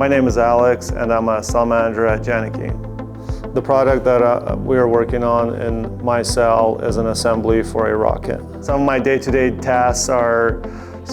My name is Alex, and I'm a cell manager at Janicki. The product that we are working on in my cell is an assembly for a rocket. Some of my day-to-day tasks are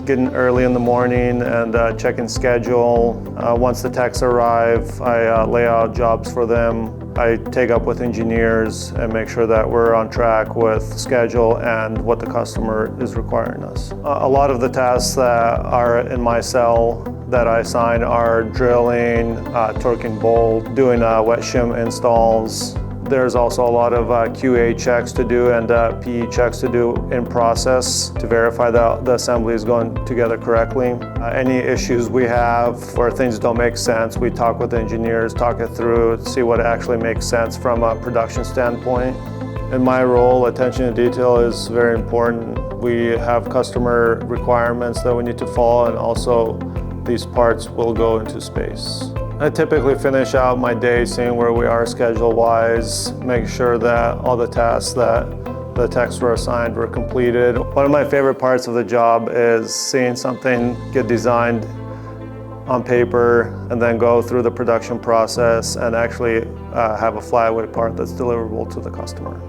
getting early in the morning and checking schedule. Once the techs arrive, I lay out jobs for them. I take up with engineers and make sure that we're on track with schedule and what the customer is requiring us. A lot of the tasks that are in my cell that I assign are drilling, torquing bolt, doing wet shim installs. There's also a lot of QA checks to do and PE checks to do in process to verify that the assembly is going together correctly. Any issues we have where things don't make sense, we talk with the engineers, talk it through, see what actually makes sense from a production standpoint. In my role, attention to detail is very important. We have customer requirements that we need to follow, and also these parts will go into space. I typically finish out my day seeing where we are schedule-wise, make sure that all the tasks that the techs were assigned were completed. One of my favorite parts of the job is seeing something get designed on paper and then go through the production process and actually have a flyaway part that's deliverable to the customer.